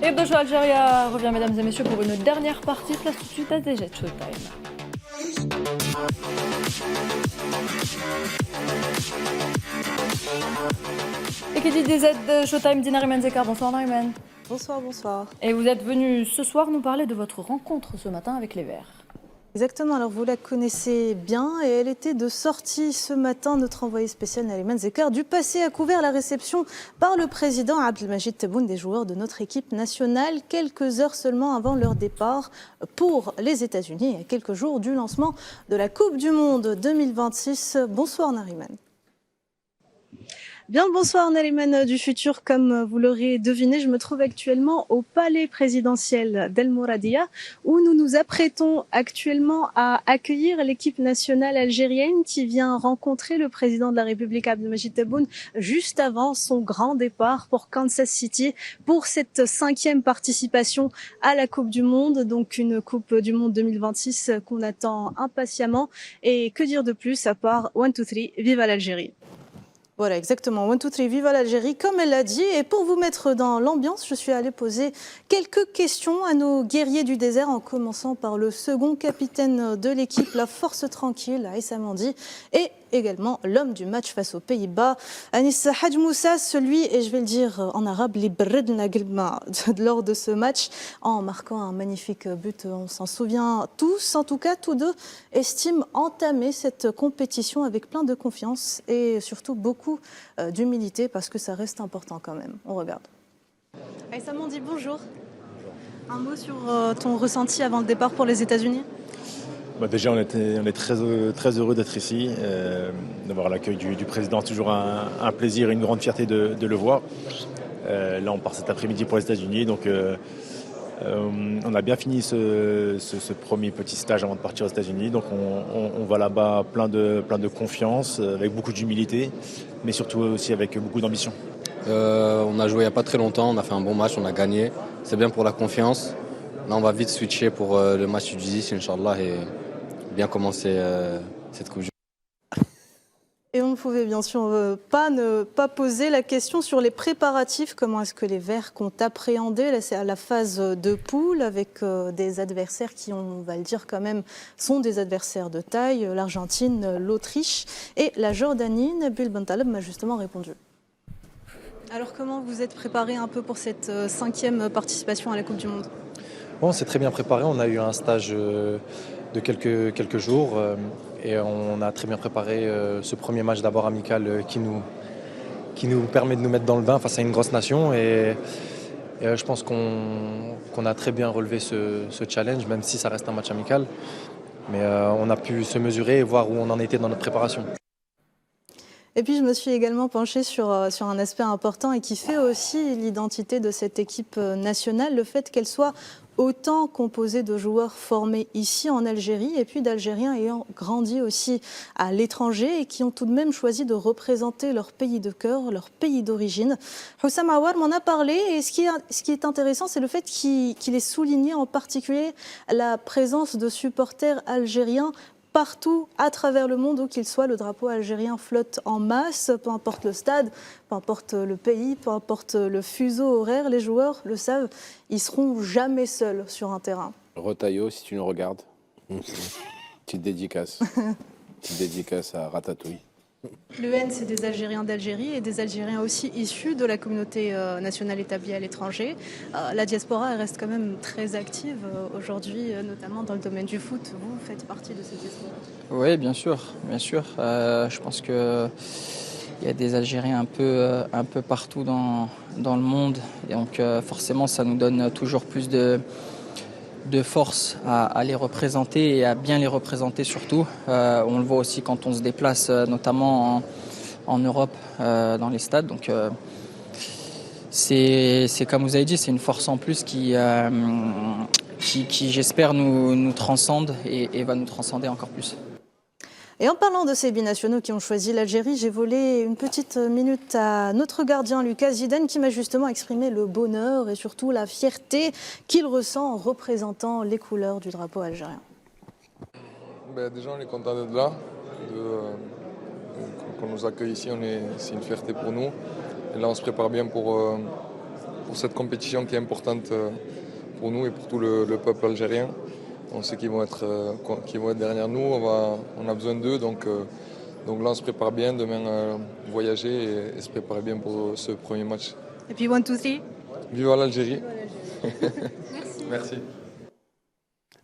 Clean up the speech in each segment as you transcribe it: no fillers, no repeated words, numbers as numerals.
Et Bojo Algérie revient, mesdames et messieurs, pour une dernière partie. Place tout de suite à DZ Showtime. Et qui dit DZ Showtime, dit Nariman Zekar. Bonsoir Nariman. Bonsoir, bonsoir. Et vous êtes venu ce soir nous parler de votre rencontre ce matin avec les Verts. Exactement, alors vous la connaissez bien et elle était de sortie ce matin, notre envoyé spécial Nariman Zekar, du passé a couvert la réception par le président Abdelmajid Tebboune des joueurs de notre équipe nationale quelques heures seulement avant leur départ pour les États-Unis et quelques jours du lancement de la Coupe du Monde 2026. Bonsoir Nariman. Bien le bonsoir Nariman du futur, comme vous l'aurez deviné, je me trouve actuellement au palais présidentiel d'El Mouradia où nous nous apprêtons actuellement à accueillir l'équipe nationale algérienne qui vient rencontrer le président de la République Abdelmajid Tebboune juste avant son grand départ pour Kansas City pour cette 5e participation à la Coupe du Monde, donc une Coupe du Monde 2026 qu'on attend impatiemment. Et que dire de plus à part 1, 2, 3, vive l'Algérie. Voilà, exactement. 1, 2, 3, vive l'Algérie, comme elle l'a dit. Et pour vous mettre dans l'ambiance, je suis allée poser quelques questions à nos guerriers du désert, en commençant par le second capitaine de l'équipe, la force tranquille, Aïssa Mandi, et également l'homme du match face aux Pays-Bas, Anis Hadj Moussa, celui, et je vais le dire en arabe, lors de ce match, en marquant un magnifique but. On s'en souvient tous, en tout cas, tous deux estiment entamer cette compétition avec plein de confiance et surtout beaucoup d'humilité, parce que ça reste important quand même. On regarde. Aïssa Mandi, bonjour. Un mot sur ton ressenti avant le départ pour les États-Unis? Déjà, on est très heureux d'être ici, d'avoir l'accueil du président. Toujours un plaisir et une grande fierté de le voir. Là, on part cet après-midi pour les États-Unis. Donc, on a bien fini ce premier petit stage avant de partir aux États-Unis. Donc, on va là-bas plein de confiance, avec beaucoup d'humilité, mais surtout aussi avec beaucoup d'ambition. On a joué il n'y a pas très longtemps. On a fait un bon match, on a gagné. C'est bien pour la confiance. Là, on va vite switcher pour le match du 10, Inch'Allah, et bien commencer cette Coupe du Monde. Et on ne pouvait bien sûr ne pas poser la question sur les préparatifs. Comment est-ce que les Verts comptent appréhender la phase de poule avec des adversaires qui, on va le dire quand même, sont des adversaires de taille, l'Argentine, l'Autriche et la Jordanie. Nabil Bentaleb m'a justement répondu. Alors comment vous êtes préparé un peu pour cette 5e participation à la Coupe du Monde? Bon, on s'est très bien préparé. On a eu un stage de quelques jours et on a très bien préparé ce premier match d'abord amical qui nous permet de nous mettre dans le bain face à une grosse nation. Et je pense qu'on a très bien relevé ce challenge, même si ça reste un match amical. Mais on a pu se mesurer et voir où on en était dans notre préparation. Et puis je me suis également penchée sur un aspect important et qui fait aussi l'identité de cette équipe nationale, le fait qu'elle soit autant composée de joueurs formés ici en Algérie et puis d'Algériens ayant grandi aussi à l'étranger et qui ont tout de même choisi de représenter leur pays de cœur, leur pays d'origine. Houssam Aouar m'en a parlé et ce qui est intéressant, c'est le fait qu'il ait souligné en particulier la présence de supporters algériens partout à travers le monde, où qu'il soit, le drapeau algérien flotte en masse, peu importe le stade, peu importe le pays, peu importe le fuseau horaire, les joueurs le savent, ils seront jamais seuls sur un terrain. Rotaillot, si tu nous regardes, petite dédicace. Petite dédicace à Ratatouille. Le N, c'est des Algériens d'Algérie et des Algériens aussi issus de la communauté nationale établie à l'étranger. La diaspora, elle reste quand même très active aujourd'hui, notamment dans le domaine du foot. Vous faites partie de cette diaspora? Oui, bien sûr, bien sûr. Je pense qu'il y a des Algériens un peu partout dans le monde. Et donc forcément, ça nous donne toujours plus de force à les représenter et à bien les représenter surtout. On le voit aussi quand on se déplace, notamment en Europe, dans les stades. Donc c'est comme vous avez dit, c'est une force en plus qui j'espère, nous transcende et va nous transcender encore plus. Et en parlant de ces binationaux qui ont choisi l'Algérie, j'ai volé une petite minute à notre gardien Lucas Zidane qui m'a justement exprimé le bonheur et surtout la fierté qu'il ressent en représentant les couleurs du drapeau algérien. Déjà, on est content d'être là. qu'on nous accueille ici, c'est une fierté pour nous. Et là, on se prépare bien pour cette compétition qui est importante pour nous et pour tout le peuple algérien. On sait qu'ils vont être derrière nous, on a besoin d'eux. Donc là, on se prépare bien demain voyager et se préparer bien pour ce premier match. Et puis 1, 2, 3. Viva l'Algérie. Merci.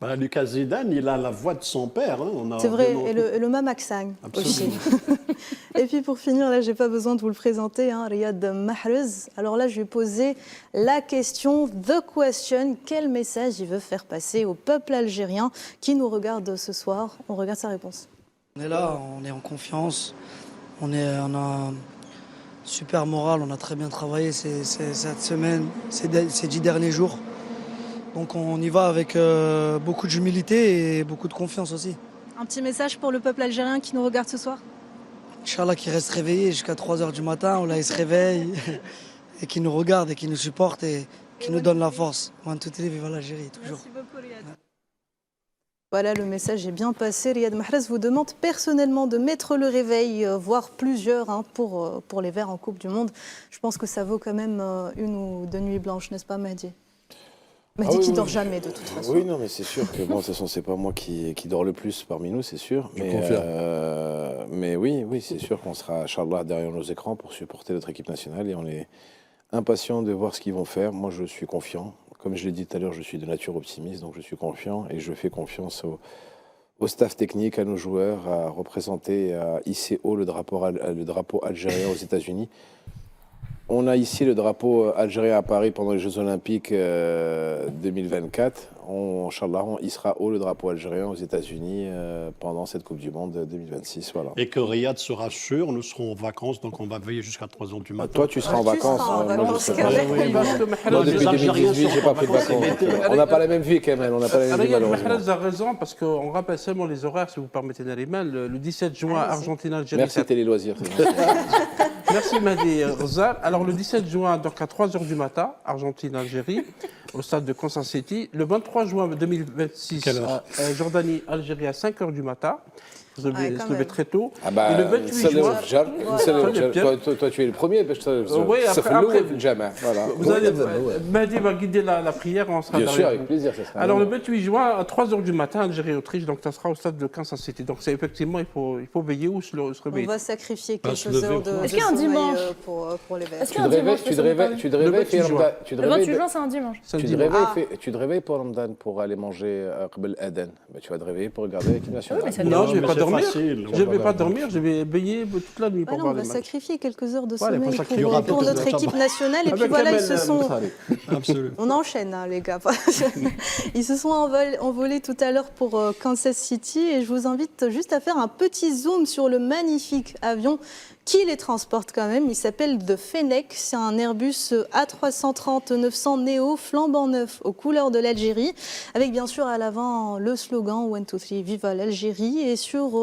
Bah, Lucas Zidane, il a la voix de son père. Hein. C'est vrai, et le Mamak Sang aussi. Et puis pour finir, là, j'ai pas besoin de vous le présenter, hein, Riyad Mahrez. Alors là, je lui ai posé la question, the question, quel message il veut faire passer au peuple algérien qui nous regarde ce soir. On regarde sa réponse. On est là, on est en confiance, on a un super moral, on a très bien travaillé cette semaine, ces 10 derniers jours. Donc on y va avec beaucoup d'humilité et beaucoup de confiance aussi. Un petit message pour le peuple algérien qui nous regarde ce soir. Inch'Allah qui reste réveillé jusqu'à 3h du matin, là il se réveille et qui nous regarde et qui nous supporte et qui nous donne la force. One, two, three, vive l'Algérie, toujours. Merci beaucoup Riyad. Voilà, le message est bien passé. Riyad Mahrez vous demande personnellement de mettre le réveil, voire plusieurs, hein, pour les Verts en Coupe du Monde. Je pense que ça vaut quand même 1 ou 2 nuits blanches, n'est-ce pas Mehdi? Mehdi qui dort jamais de toute façon. Oui, non, mais c'est sûr que bon, de toute façon, c'est pas moi qui dort le plus parmi nous, c'est sûr. Mais oui, c'est sûr qu'on sera, Inch'Allah, derrière nos écrans pour supporter notre équipe nationale et on est impatient de voir ce qu'ils vont faire. Moi, je suis confiant. Comme je l'ai dit tout à l'heure, je suis de nature optimiste, donc je suis confiant et je fais confiance au staff technique, à nos joueurs, à représenter, à hisser haut le drapeau algérien aux États-Unis. On a ici le drapeau algérien à Paris pendant les Jeux Olympiques 2024. Inch'Allah, on hissera haut le drapeau algérien aux États-Unis pendant cette Coupe du Monde 2026. Voilà. Et que Riyad sera sûr, nous serons en vacances, donc on va veiller jusqu'à 3h du matin. Toi, tu seras en vacances. Moi, je serai pas. Moi, depuis 2018, j'ai pas pris de vacances. On n'a pas la même vie, quand même. On n'a pas la même vie, malheureusement. Mahrez a raison, parce qu'on rappelle seulement les horaires, si vous permettez Nariman. Le 17 juin, Argentine-Algérie. Merci, Télé Loisirs. Merci, Mehdi Ghazal. Alors, le 17 juin, donc à 3h du matin, Argentine-Algérie, au stade de Kansas City. Le 23 juin 2026, Jordanie-Algérie à 5h du matin. Se lever très tôt. Ah bah, et le 28 juin... Toi, tu es le premier. Oui, après vous allez, Mehdi va guider la prière, on sera bien sûr, avec plaisir. Ça sera alors, le 28 juin, à 3h du matin, Algérie-Autriche, donc ça sera au stade de Kansas City. Donc, c'est effectivement, il faut veiller ou se réveiller. On va sacrifier quelques heures de Est-ce qu'il y a un dimanche pour les Verts? Est-ce qu'il y a un dimanche? Le 28 juin, c'est un dimanche. Tu te réveilles pour Ramadan pour aller manger Qbel Aden. Tu vas te réveiller pour regarder l'équipe nationale. Non, je ne vais pas dormir. Je ne vais pas dormir, je vais veiller toute la nuit pour voir les matchs. On va sacrifier quelques heures de sommeil pour notre équipe nationale. Et puis voilà, ils se sont... On enchaîne, hein, les gars. Ils se sont envolés tout à l'heure pour Kansas City. Et je vous invite juste à faire un petit zoom sur le magnifique avion qui les transporte quand même. Il s'appelle The Fennec. C'est un Airbus A330-900 Neo flambant neuf aux couleurs de l'Algérie, avec bien sûr à l'avant le slogan 1, 2, 3, viva l'Algérie, et sur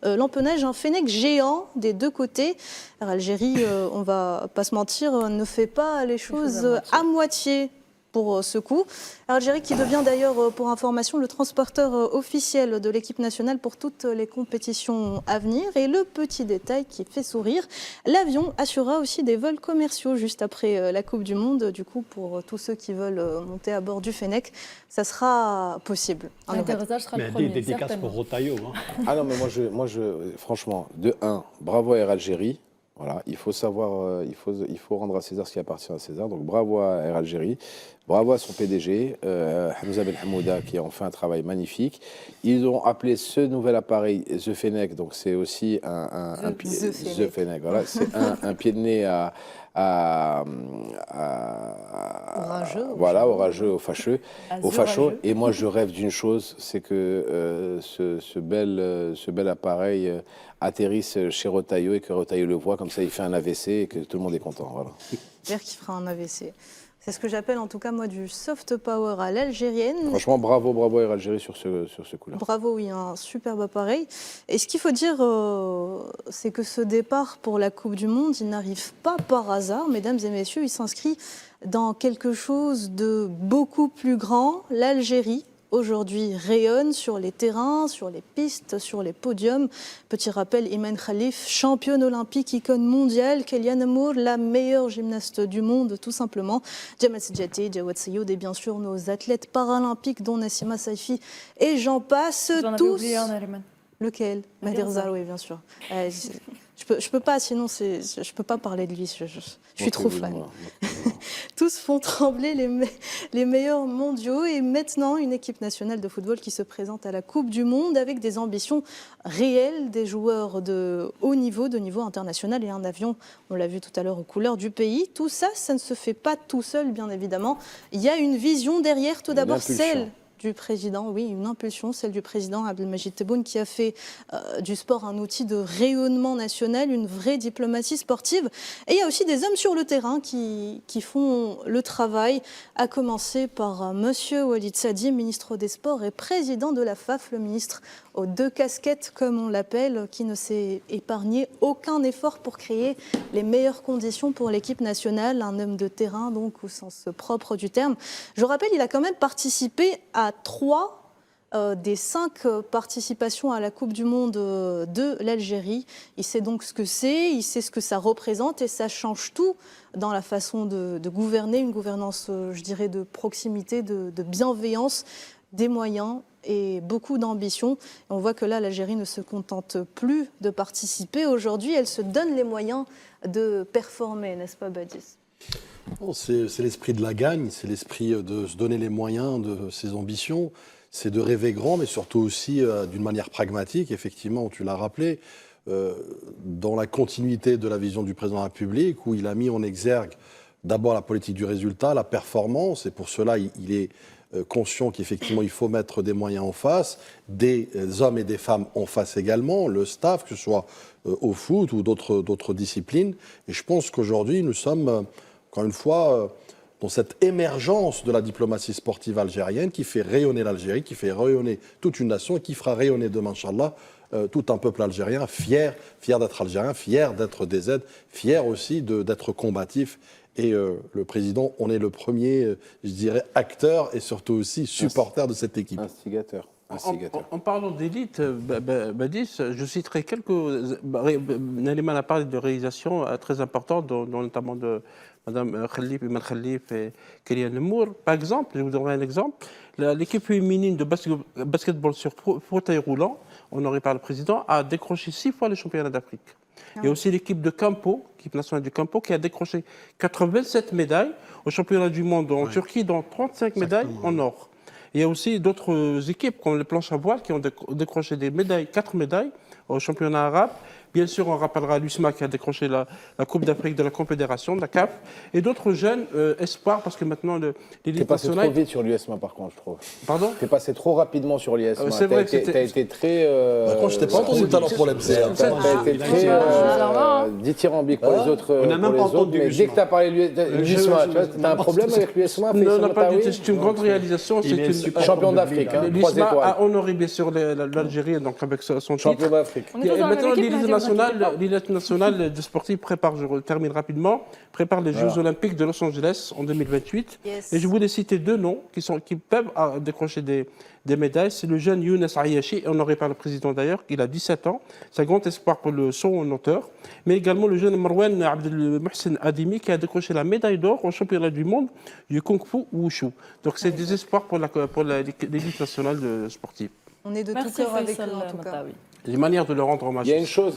l'empennage un Fennec géant des deux côtés. Alors, Algérie, on va pas se mentir, ne fait pas les choses à moitié pour ce coup. Algérie qui devient d'ailleurs, pour information, le transporteur officiel de l'équipe nationale pour toutes les compétitions à venir. Et le petit détail qui fait sourire, l'avion assurera aussi des vols commerciaux juste après la Coupe du Monde. Du coup, pour tous ceux qui veulent monter à bord du Fennec, ça sera possible. L'atterrissage sera le premier, des dédicaces pour Rotaillot. Hein. Ah non, mais moi, franchement, de 1, bravo à Air Algérie. Voilà, il faut savoir, il faut rendre à César ce qui appartient à César. Donc bravo à Air Algérie, bravo à son PDG, Hamza Ben Hamouda, qui a fait un travail magnifique. Ils ont appelé ce nouvel appareil The Fennec, donc c'est aussi The Fennec, voilà, c'est un pied de nez orageux, au fâcheux. Et moi, je rêve d'une chose, c'est que ce bel appareil atterrisse chez Rotaillot et que Rotaillot le voit, comme ça il fait un AVC et que tout le monde est content. Voilà. J'espère qu'il fera un AVC. C'est ce que j'appelle en tout cas moi du soft power à l'algérienne. Franchement, bravo Air Algérie sur ce coup-là. Bravo, oui, un superbe appareil. Et ce qu'il faut dire, c'est que ce départ pour la Coupe du Monde, il n'arrive pas par hasard, mesdames et messieurs, il s'inscrit dans quelque chose de beaucoup plus grand. L'Algérie aujourd'hui rayonnent sur les terrains, sur les pistes, sur les podiums. Petit rappel, Iman Khalif, championne olympique, icône mondiale, Kéliane Amour, la meilleure gymnaste du monde, tout simplement. Jamal Sedjati, Jawad Sayoud et bien sûr nos athlètes paralympiques, dont Nassima Saifi et j'en passe. Vous en avez tous. oublié un, Nariman. Lequel? Maher Zar, oui, bien sûr. Je peux pas, sinon je peux pas parler de lui. Je suis trop fan. Tous font trembler les meilleurs mondiaux et maintenant une équipe nationale de football qui se présente à la Coupe du Monde avec des ambitions réelles, des joueurs de haut niveau, de niveau international et un avion, on l'a vu tout à l'heure, aux couleurs du pays. Tout ça, ça ne se fait pas tout seul, bien évidemment. Il y a une vision derrière, tout d'abord celle du président, oui, une impulsion, celle du président Abdelmajid Tebboune qui a fait du sport un outil de rayonnement national, une vraie diplomatie sportive. Et il y a aussi des hommes sur le terrain qui font le travail, à commencer par Monsieur Walid Sadi, ministre des Sports et président de la FAF, le ministre aux deux casquettes, comme on l'appelle, qui ne s'est épargné aucun effort pour créer les meilleures conditions pour l'équipe nationale, un homme de terrain, donc au sens propre du terme. Je rappelle, il a quand même participé à 3 des 5 participations à la Coupe du Monde de l'Algérie. Il sait donc ce que c'est, il sait ce que ça représente et ça change tout dans la façon de gouverner, une gouvernance, je dirais, de proximité, de bienveillance, des moyens et beaucoup d'ambition. On voit que là, l'Algérie ne se contente plus de participer. Aujourd'hui, elle se donne les moyens de performer, n'est-ce pas, Badis? C'est l'esprit de la gagne, c'est l'esprit de se donner les moyens de ses ambitions, c'est de rêver grand, mais surtout aussi d'une manière pragmatique, effectivement, tu l'as rappelé, dans la continuité de la vision du président de la République, où il a mis en exergue d'abord la politique du résultat, la performance, et pour cela, il est conscient qu'effectivement, il faut mettre des moyens en face, des hommes et des femmes en face également, le staff, que ce soit au foot ou d'autres disciplines. Et je pense qu'aujourd'hui, nous sommes, encore une fois, dans cette émergence de la diplomatie sportive algérienne qui fait rayonner l'Algérie, qui fait rayonner toute une nation et qui fera rayonner demain, Inch'Allah, tout un peuple algérien, fier d'être algérien, fier d'être des aides, fier aussi d'être combatif. Et le président, on est le premier, je dirais, acteur et surtout aussi supporter de cette équipe. Instigateur. En parlant d'élite, Badis, je citerai quelques... Nariman a parlé de réalisations très importantes, dont notamment de Mme Khalif, Iman Khalif et Kéliane Amour. Par exemple, je vous donnerai un exemple, l'équipe féminine de basketball sur fauteuil roulant, honorée par le président, a décroché 6 fois le championnat d'Afrique. Il y a aussi l'équipe de Campo, l'équipe nationale du Campo, qui a décroché 87 médailles au championnat du monde en Turquie, dont 35 médailles en or. Il y a aussi d'autres équipes, comme les planches à voile, qui ont décroché des médailles, 4 médailles au championnat arabe. Bien sûr, on rappellera l'USMA qui a décroché la Coupe d'Afrique de la Confédération, de la CAF, et d'autres jeunes espoirs, parce que maintenant l'élite nationale... T'es passé trop vite sur l'USMA, par contre, je trouve. Pardon? T'es passé trop rapidement sur l'USMA. C'est vrai que t'as été très... Par contre, je t'ai pas entendu tout à l'heure pour l'MC. T'as été très dithyrambique pour les autres. On n'a même pas entendu mais dès que t'as parlé de l'USMA, t'as un problème avec l'USMA? Non, non, pas du tout. C'est une grande réalisation. C'est une champion d'Afrique, 3 l'USMA étoiles. a honoré, bien sûr, l'Algérie, donc avec son titre. Champion d'Afrique. Maintenant, l'élite nationale de sportifs prépare, je termine rapidement, prépare les Jeux Olympiques de Los Angeles en 2028. Et je voulais citer 2 noms qui peuvent décrocher des médailles. C'est le jeune Younes Ayachi, honoré par le président d'ailleurs, il a 17 ans. C'est un grand espoir pour le saut en hauteur. Mais également le jeune Marwan Abdelmohsen Adimi qui a décroché la médaille d'or au championnat du monde du Kung Fu Wushu. Donc c'est des espoirs pour l'élite nationale sportive. On est de tout cœur avec eux, en tout cas. Les manières de leur rendre hommage. Il y a une chose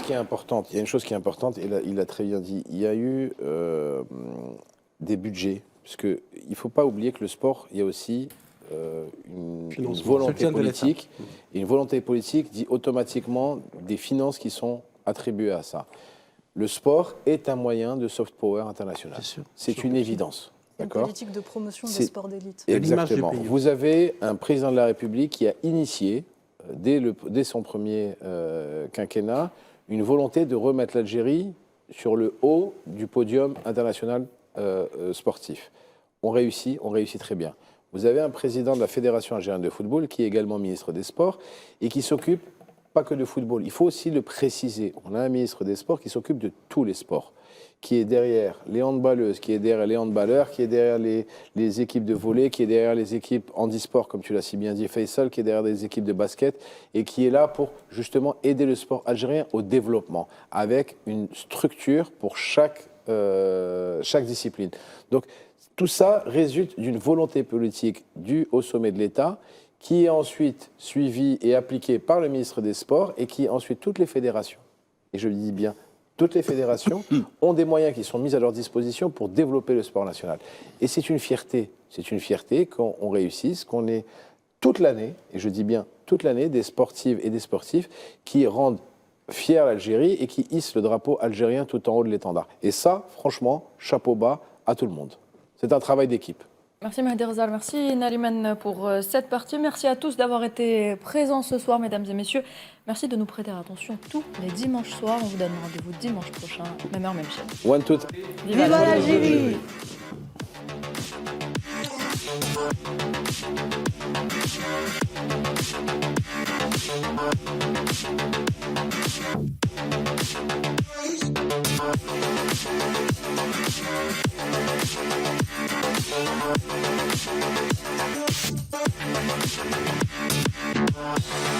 qui est importante. Et il a très bien dit. Il y a eu des budgets, parce que il faut pas oublier que le sport, il y a aussi une volonté politique. Et une volonté politique dit automatiquement des finances qui sont attribuées à ça. Le sport est un moyen de soft power international. C'est une évidence. Une politique de promotion des sports d'élite. Exactement. Vous avez un président de la République qui a initié, dès son premier quinquennat, une volonté de remettre l'Algérie sur le haut du podium international sportif. On réussit très bien. Vous avez un président de la Fédération algérienne de football qui est également ministre des Sports et qui s'occupe pas que de football. Il faut aussi le préciser. On a un ministre des Sports qui s'occupe de tous les sports, qui est derrière les handballeuses, qui est derrière les handballeurs, qui est derrière les équipes de volley, qui est derrière les équipes handisport, comme tu l'as si bien dit, Faisal, qui est derrière les équipes de basket, et qui est là pour justement aider le sport algérien au développement, avec une structure pour chaque discipline. Donc tout ça résulte d'une volonté politique due au sommet de l'État, qui est ensuite suivie et appliquée par le ministre des Sports, et qui ensuite toutes les fédérations, et je le dis bien, toutes les fédérations ont des moyens qui sont mis à leur disposition pour développer le sport national. Et c'est une fierté qu'on réussisse, qu'on ait toute l'année, et je dis bien toute l'année, des sportives et des sportifs qui rendent fière l'Algérie et qui hissent le drapeau algérien tout en haut de l'étendard. Et ça, franchement, chapeau bas à tout le monde. C'est un travail d'équipe. Merci Mahdi Ghazal, merci Nariman pour cette partie. Merci à tous d'avoir été présents ce soir, mesdames et messieurs. Merci de nous prêter attention tous les dimanches soirs. On vous donne rendez-vous dimanche prochain, même heure, même chaîne. One, two. Viva l'Algérie! We'll be right back.